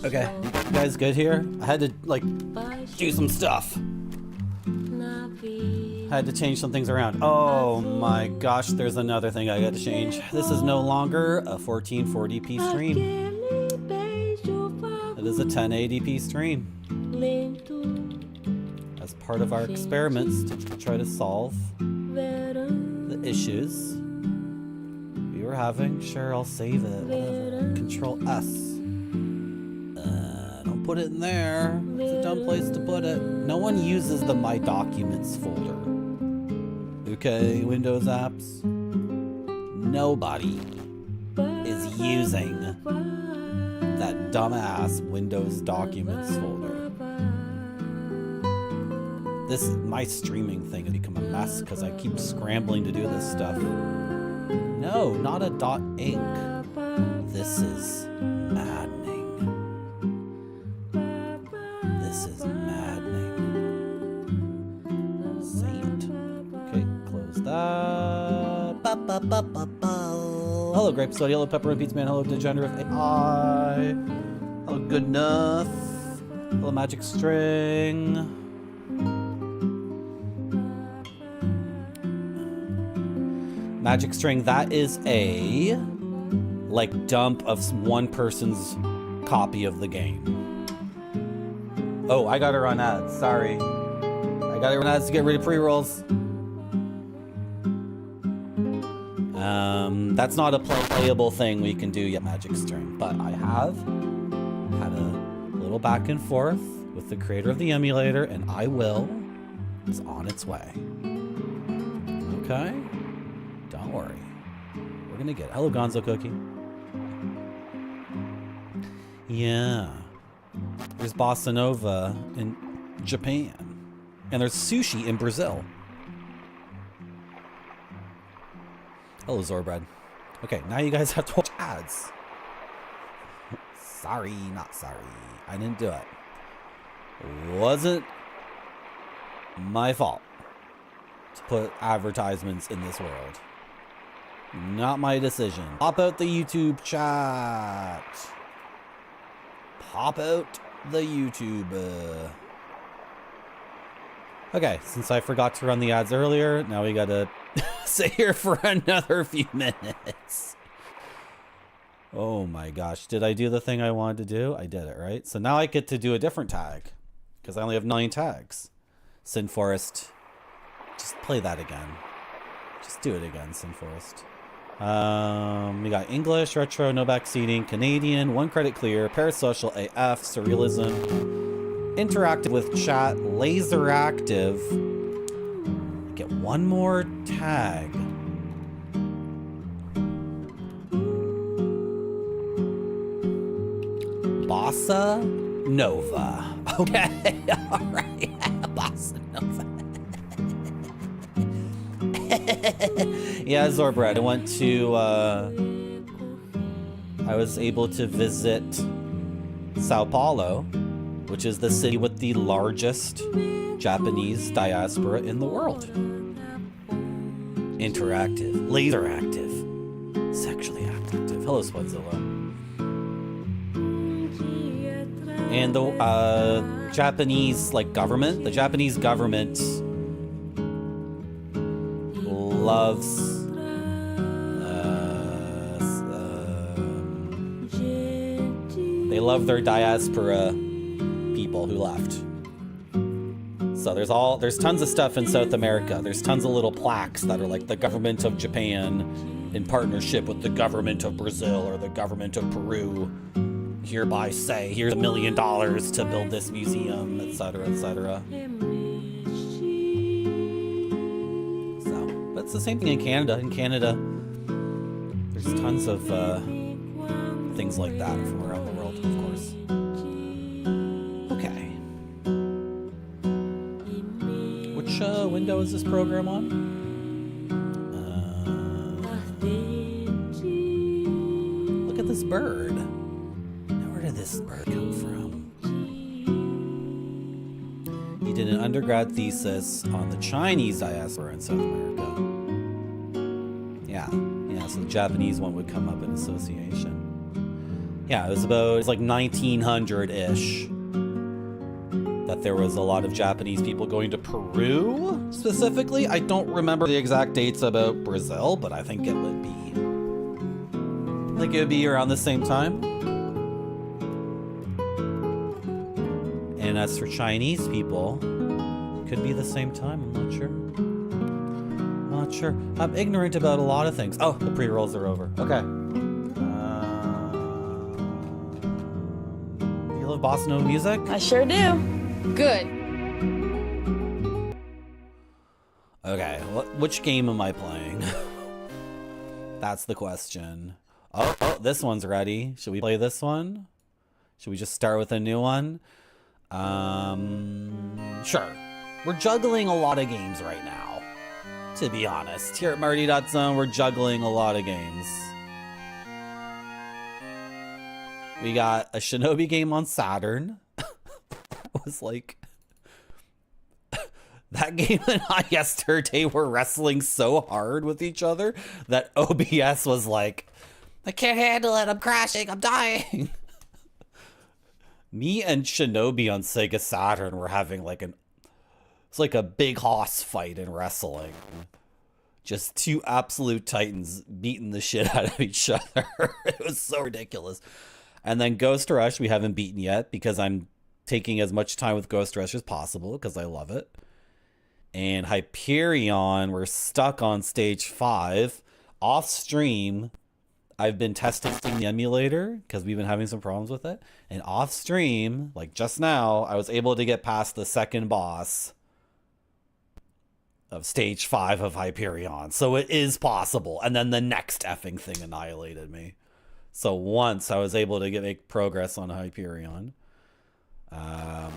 Okay, you guys good here? I had to, like, do some stuff. I had to change some things around. Oh my gosh, there's another thing I got to change. This is no longer a 1440p stream. It is a 1080p stream. As part of our experiments to try to solve the issues we were having. Sure, I'll save it, whatever. Control S. Don't put it in there. It's a dumb place to put it. No one uses the My Documents folder. Okay, Windows apps. Nobody is using that dumbass Windows Documents folder. My streaming thing has become a mess because I keep scrambling to do this stuff. No, not a .inc. This is maddening. This is maddening. Saint. Okay, close that. Hello, Grape Soda. Hello, Pepperoni Pizza Man. Hello, Degenerate AI. Hello, Good Enough. Hello, Magic String. Magic String, that is a, like, dump of one person's copy of the game. Oh, I gotta run ads, sorry. I gotta run ads to get rid of pre-rolls. That's not a playable thing we can do yet, Magic String, but I have had a little back and forth with the creator of the emulator, and I will. It's on its way. Okay? Don't worry. We're gonna get it. Hello, Gonzo Cookie. Yeah. There's Bossa Nova in Japan. And there's sushi in Brazil. Hello, Zorbread. Okay, now you guys have to watch ads. Sorry, not sorry. I didn't do it. Wasn't my fault to put advertisements in this world. Not my decision. Pop out the YouTube chat. Pop out the YouTube. Okay, since I forgot to run the ads earlier, now we gotta sit here for another few minutes. Oh my gosh, did I do the thing I wanted to do? I did it, right? So now I get to do a different tag, because I only have 9 tags. Sin Forest, just play that again. Just do it again, Sin Forest. We got English, retro, no backseating, Canadian, 1 credit clear, parasocial AF, surrealism, interactive with chat, LaserActive. Get 1 more tag. Bossa Nova. Okay, all right, Bossa Nova. Yeah, Zorbread, I went to, I was able to visit Sao Paulo, which is the city with the largest Japanese diaspora in the world. Interactive, LaserActive, sexually active. Hello, Spudzilla. And the Japanese, like, government, the Japanese government loves they love their diaspora people who left. So there's tons of stuff in South America. There's tons of little plaques that are like the government of Japan in partnership with the government of Brazil or the government of Peru hereby say here's $1 million to build this museum, etc., etc. It's the same thing in Canada. In Canada, there's tons of things like that from around the world, of course. Okay. Which window is this program on? Look at this bird. Now, where did this bird come from? He did an undergrad thesis on the Chinese diaspora in South America. Yeah, so the Japanese one would come up in association. Yeah, it was like 1900-ish that there was a lot of Japanese people going to Peru, specifically. I don't remember the exact dates about Brazil, but I think it would be. I think it would be around the same time. And as for Chinese people, it could be the same time, I'm not sure. Not sure. I'm ignorant about a lot of things. Oh, the pre-rolls are over. Okay. You love bossa nova music? I sure do. Good. Okay, which game am I playing? That's the question. Oh, this one's ready. Should we play this one? Should we just start with a new one? Sure. We're juggling a lot of games right now, to be honest. Here at Marty.zone, we're juggling a lot of games. We got a Shinobi game on Saturn. Was like... That game and I yesterday were wrestling so hard with each other that OBS was like, I can't handle it, I'm crashing, I'm dying. Me and Shinobi on Sega Saturn were having like it's like a big hoss fight in wrestling. Just two absolute titans beating the shit out of each other. It was so ridiculous. And then Ghost Rush we haven't beaten yet because I'm taking as much time with Ghost Rush as possible because I love it. And Hyperion, we're stuck on stage 5. Off stream, I've been testing the emulator because we've been having some problems with it. And off stream, like just now, I was able to get past the second boss of stage 5 of Hyperion. So it is possible. And then the next effing thing annihilated me. So once I was able to make progress on Hyperion. I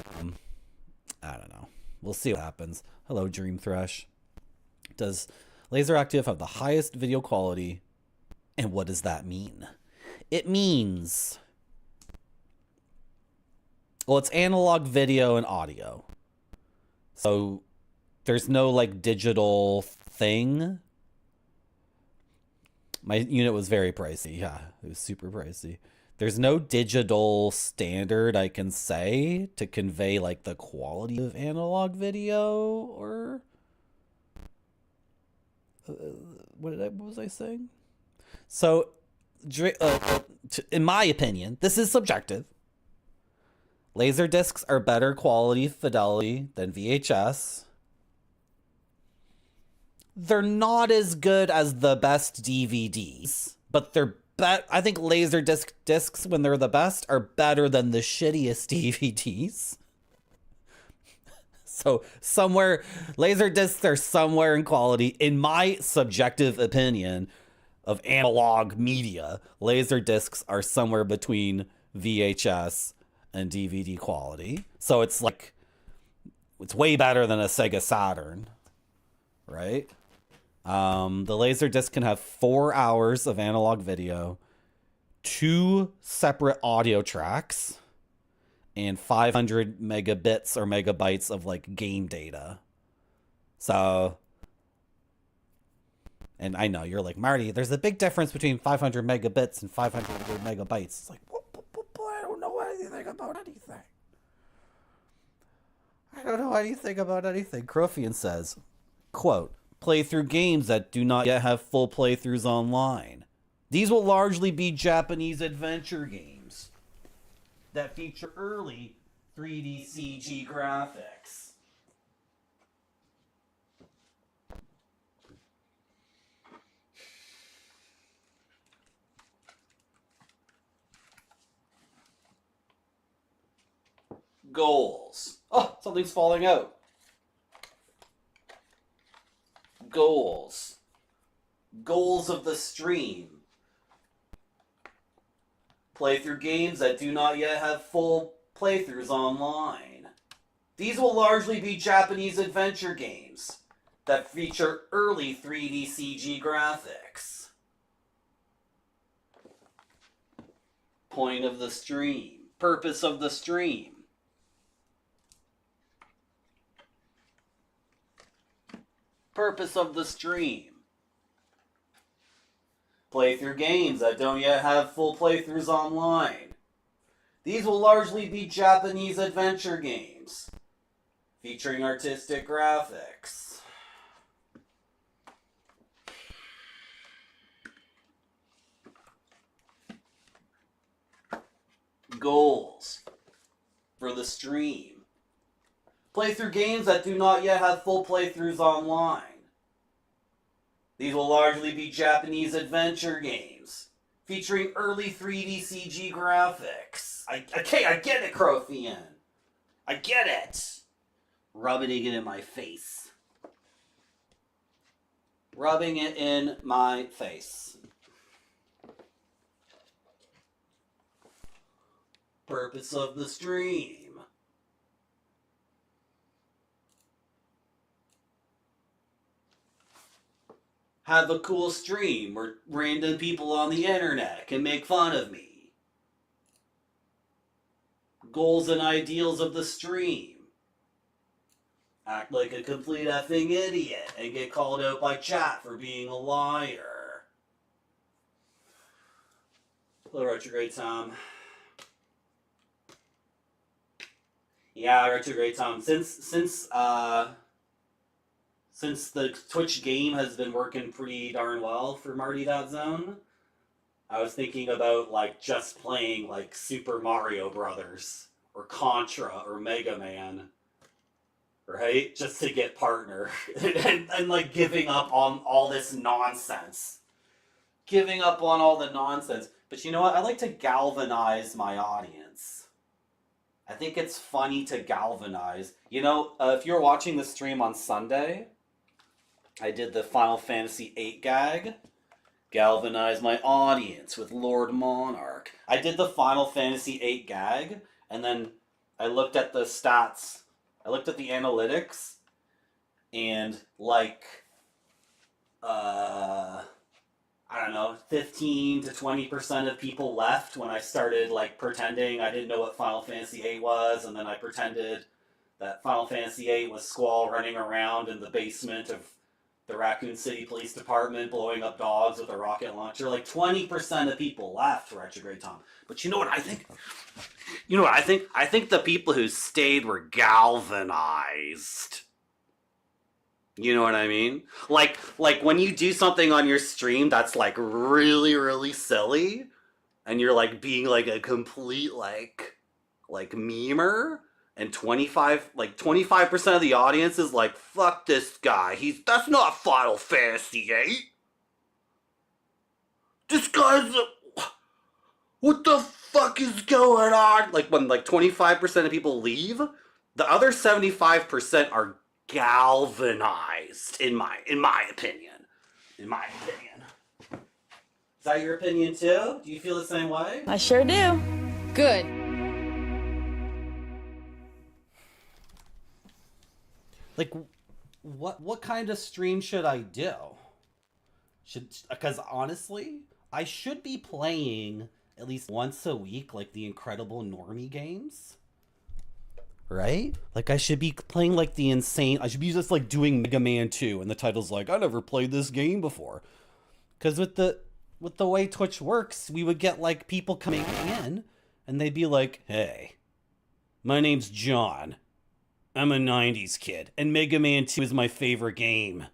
don't know. We'll see what happens. Hello, Dream Thresh. Does LaserActive have the highest video quality? And what does that mean? It means... Well, it's analog video and audio. So there's no like digital thing. My unit was very pricey. Yeah, it was super pricey. There's no digital standard I can say to convey like the quality of analog video or what was I saying? So in my opinion, this is subjective. LaserDiscs are better quality fidelity than VHS. They're not as good as the best DVDs, but they're I think LaserDisc discs, when they're the best, are better than the shittiest DVDs. So somewhere, LaserDiscs are somewhere in quality. In my subjective opinion of analog media, LaserDiscs are somewhere between VHS and DVD quality. So it's like, it's way better than a Sega Saturn, right? The LaserDisc can have 4 hours of analog video, 2 separate audio tracks, and 500 megabits or megabytes of like game data. So, and I know you're like, Marty, there's a big difference between 500 megabits and 500 megabytes. It's like, I don't know anything about anything. I don't know anything about anything. Crofian says, quote, play through games that do not yet have full playthroughs online. These will largely be Japanese adventure games that feature early 3D CG graphics. Goals. Oh, something's falling out. Goals. Goals of the stream. Play through games that do not yet have full playthroughs online. These will largely be Japanese adventure games that feature early 3D CG graphics. Point of the stream. Purpose of the stream. Purpose of the stream. Play through games that don't yet have full playthroughs online. These will largely be Japanese adventure games, featuring artistic graphics. Goals for the stream. Play through games that do not yet have full playthroughs online. These will largely be Japanese adventure games, featuring early 3D CG graphics. I get it, Crothian. I get it. Rubbing it in my face. Rubbing it in my face. Purpose of the stream. Have a cool stream where random people on the internet can make fun of me. Goals and ideals of the stream. Act like a complete effing idiot and get called out by chat for being a liar. Hello, Retrograde Tom. Yeah, Retrograde Tom. Since the Twitch game has been working pretty darn well for Marty.Zone, I was thinking about like just playing like Super Mario Brothers or Contra or Mega Man, right? Just to get partner and like giving up on all this nonsense. Giving up on all the nonsense. But you know what? I like to galvanize my audience. I think it's funny to galvanize. You know, if you're watching the stream on Sunday, I did the Final Fantasy VIII gag. Galvanize my audience with Lord Monarch. I did the Final Fantasy VIII gag, and then I looked at the stats. I looked at the analytics, and like, I don't know, 15 to 20% of people left when I started like pretending I didn't know what Final Fantasy VIII was, and then I pretended that Final Fantasy VIII was Squall running around in the basement of the Raccoon City Police Department blowing up dogs with a rocket launcher. Like 20% of people left, Retrograde Tom. But you know what I think? You know what I think? I think the people who stayed were galvanized. You know what I mean? Like when you do something on your stream that's like really, really silly, and you're like being like a complete like memer, and 25% of the audience is like, fuck this guy. That's not Final Fantasy VIII. This guy's what the fuck is going on? Like when like 25% of people leave, the other 75% are galvanized, in my opinion. In my opinion. Is that your opinion too? Do you feel the same way? I sure do. Good. Like, what kind of stream should I do? Because honestly, I should be playing at least once a week, like the incredible normie games. Right? Like I should be playing like the insane. I should be just like doing Mega Man 2, and the title's like, I never played this game before. Because with the way Twitch works, we would get like people coming in, and they'd be like, hey, my name's John. I'm a 90s kid, and Mega Man 2 is my favorite game.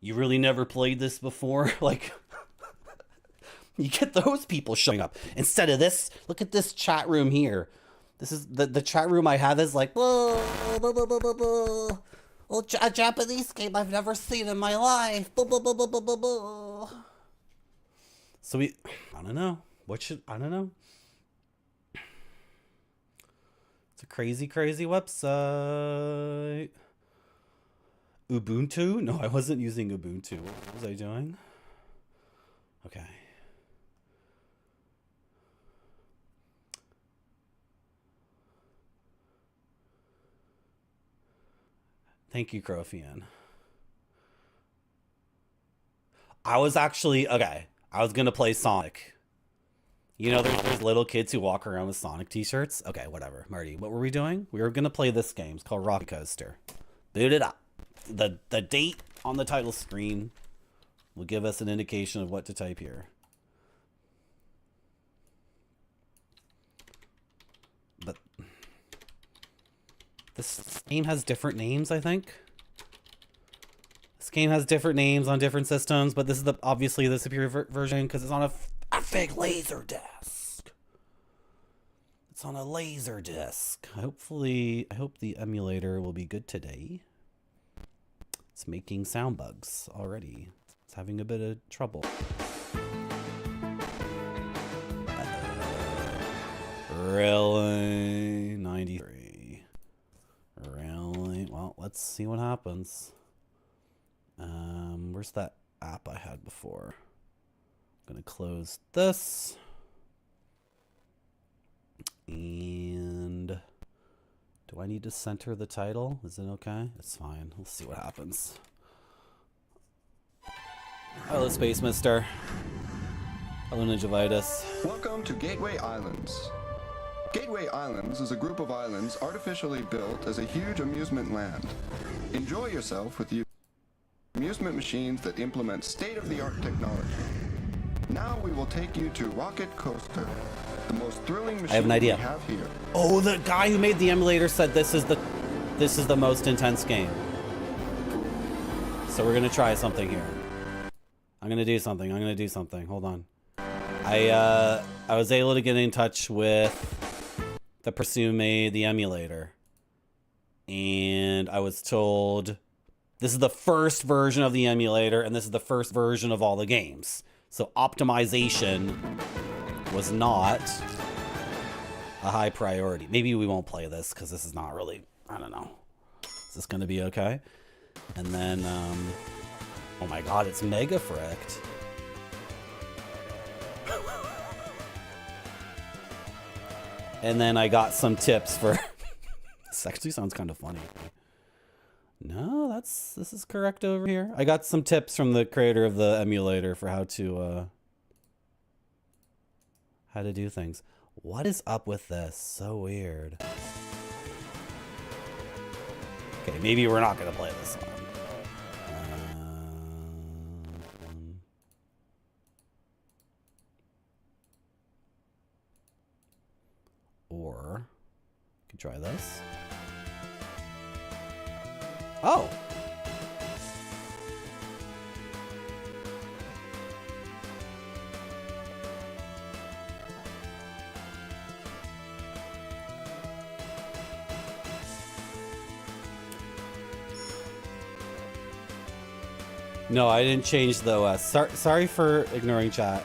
You really never played this before? Like, you get those people showing up. Instead of this, look at this chat room here. This is, the chat room I have is like, a Japanese game I've never seen in my life. So I don't know. I don't know. It's a crazy, crazy website. Ubuntu? No, I wasn't using Ubuntu. What was I doing? Okay. Thank you, Crofian. I was actually, okay, I was going to play Sonic. You know, there's little kids who walk around with Sonic t-shirts. Okay, whatever. Marty, what were we doing? We were going to play this game. It's called Rocket Coaster. Boot it up. The date on the title screen will give us an indication of what to type here. This game has different names, I think. This game has different names on different systems, but this is obviously the superior version because it's on a fake LaserDisc. It's on a LaserDisc. Hopefully, I hope the emulator will be good today. It's making sound bugs already. It's having a bit of trouble. Really? 93. Really? Well, let's see what happens. Where's that app I had before? I'm gonna close this. And do I need to center the title? Is it okay? It's fine. Let's see what happens. Hello, Space Mister. Hello, Ninjavitis. Welcome to Gateway Islands. Gateway Islands is a group of islands artificially built as a huge amusement land. Enjoy yourself with the amusement machines that implement state-of-the-art technology. Now we will take you to Rocket Coaster, the most thrilling machine I have an idea. we have here. Oh, the guy who made the emulator said this is the most intense game. So we're gonna try something here. I'm gonna do something. Hold on. I was able to get in touch with the person who made the emulator, and I was told this is the first version of the emulator, and this is the first version of all the games. So optimization was not a high priority. Maybe we won't play this because this is not really, I don't know. Is this going to be okay? And then, oh my god, it's mega fricked. And then I got some tips for, this actually sounds kind of funny. No, this is correct over here. I got some tips from the creator of the emulator for how to do things. What is up with this? So weird. Okay, maybe we're not gonna play this one. Or we could try this. Oh. No, I didn't change the OS. Sorry for ignoring chat.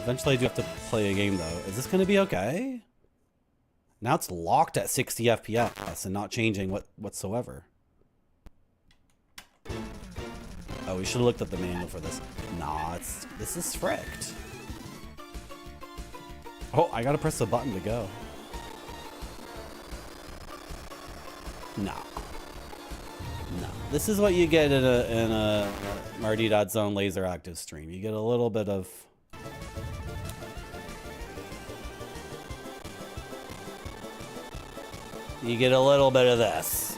Eventually I do have to play a game though. Is this going to be okay? Now it's locked at 60 FPS and not changing whatsoever. Oh, we should have looked at the manual for this. Nah, this is fricked. Oh, I gotta press the button to go. No. No. This is what you get in a Marty.zone LaserActive stream. You get a little bit of... You get a little bit of this,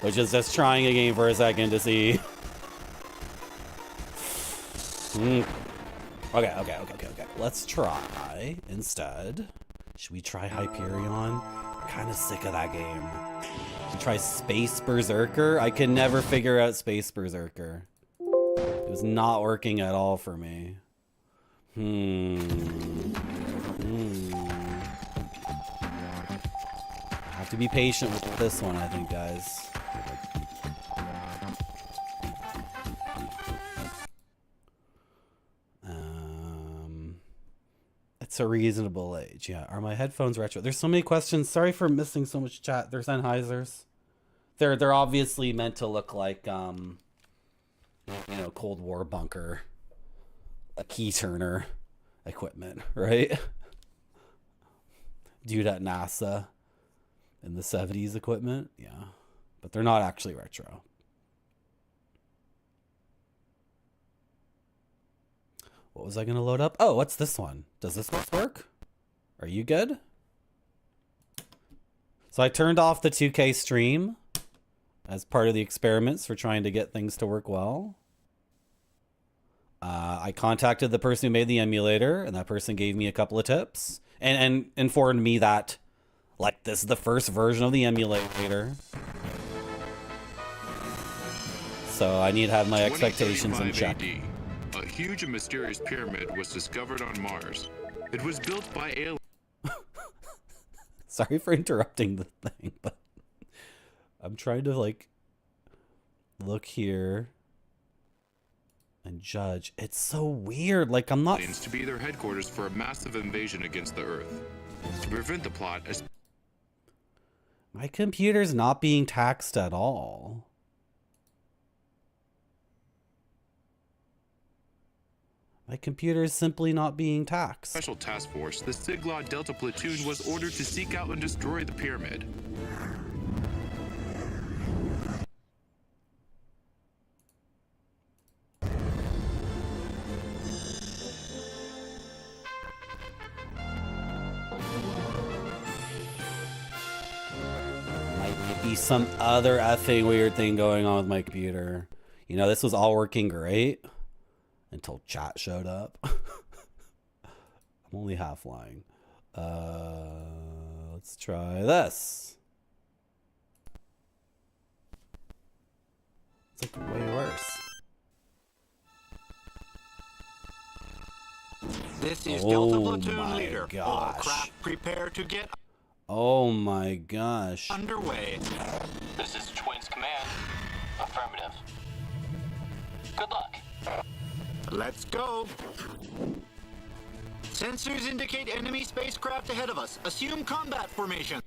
which is just trying a game for a second to see. Okay. Let's try instead. Should we try Hyperion? I'm kind of sick of that game. Should we try Space Berserker? I can never figure out Space Berserker. It was not working at all for me. Have to be patient with this one, I think, guys. It's a reasonable age. Yeah. Are my headphones retro? There's so many questions. Sorry for missing so much chat. They're Sennheisers. They're obviously meant to look like Cold War bunker, a key turner equipment, right? Dude at NASA in the 70s equipment. Yeah. But they're not actually retro. What was I going to load up? Oh, what's this one? Does this work? Are you good? So I turned off the 2K stream as part of the experiments for trying to get things to work well. I contacted the person who made the emulator, and that person gave me a couple of tips and informed me that, like, like, this is the first version of the emulator. So I need to have my expectations in check. AD, a huge and mysterious pyramid was discovered on Mars. It was built by aliens. Sorry for interrupting the thing, but I'm trying to, like, look here and judge. It's so weird. Like, I'm not... To be their headquarters for a massive invasion against the Earth. To prevent the plot... My computer's not being taxed at all. My computer is simply not being taxed. Special task force, the Siglod Delta Platoon was ordered to seek out and destroy the pyramid. Might be some other effing weird thing going on with my computer. You know, this was all working great until chat showed up. I'm only half lying. Let's try this. It's like way worse. This is Delta Oh Platoon my Leader. All gosh. craft prepare to get Oh my gosh. underway. This is Twins Command. Affirmative. Good luck. Let's go. Sensors indicate enemy spacecraft ahead of us. Assume combat formation.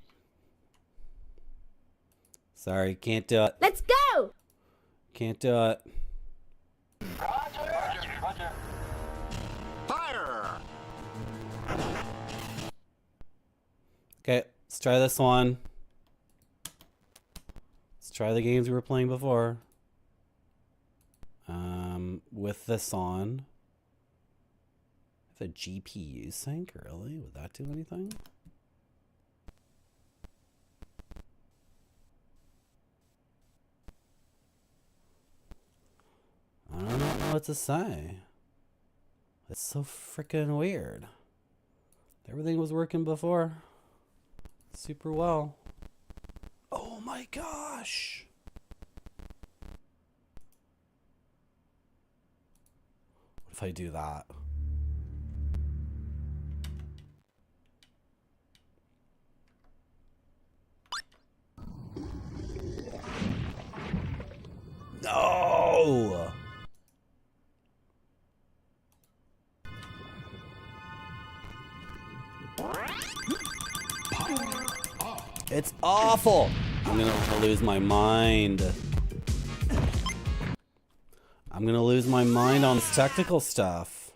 Sorry, can't do it. Let's go! Can't do it. Roger. Fire! Okay, let's try this one. Let's try the games we were playing before. With this on. The GPU sync, really? Would that do anything? I don't know what to say. It's so freaking weird. Everything was working before. Super well. Oh my gosh. What if I do that? No! It's awful! I'm gonna lose my mind. I'm gonna lose my mind on this technical stuff.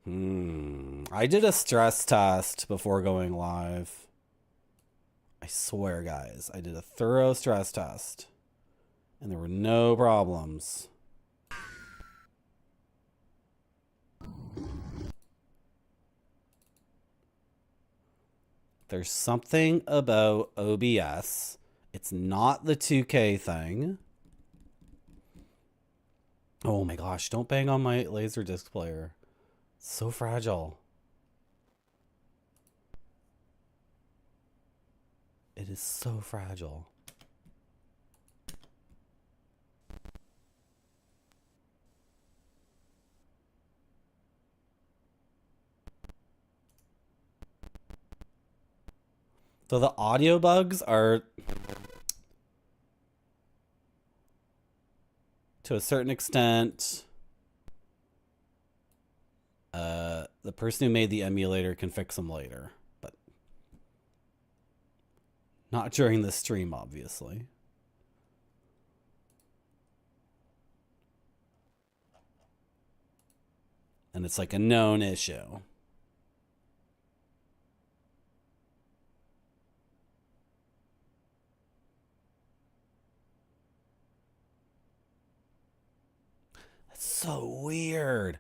I did a stress test before going live. I swear, guys, I did a thorough stress test. And there were no problems. There's something about OBS. It's not the 2K thing. Oh my gosh, don't bang on my LaserDisc player. It's so fragile. It is so fragile. So the audio bugs are, to a certain extent, the person who made the emulator can fix them later, but not during the stream, obviously. And it's like a known issue. That's so weird.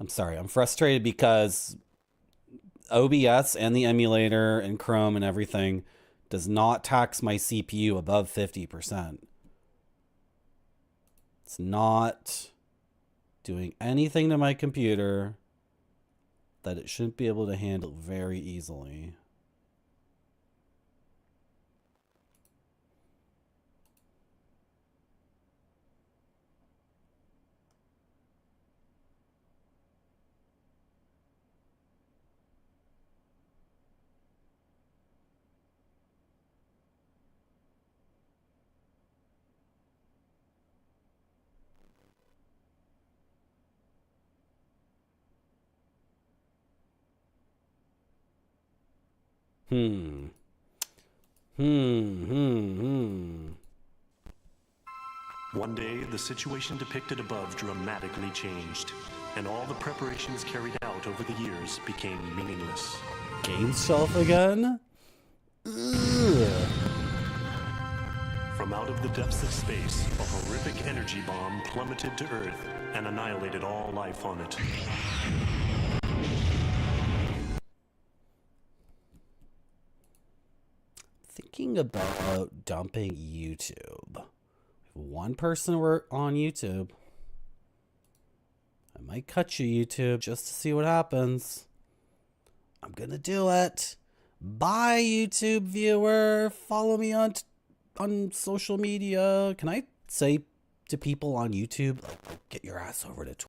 I'm sorry, I'm frustrated because OBS and the emulator and Chrome and everything does not tax my CPU above 50%. It's not doing anything to my computer that it shouldn't be able to handle very easily. Hmm. One day, the situation depicted above dramatically changed, and all the preparations carried out over the years became meaningless. Game shelf again? Ugh. From out of the depths of space, a horrific energy bomb plummeted to Earth and annihilated all life on it. Thinking about dumping YouTube. One person on YouTube. I might cut you, YouTube, just to see what happens. I'm gonna do it. Bye, YouTube viewer. Follow me on social media. Can I say to people on YouTube, like, get your ass over to Twitter?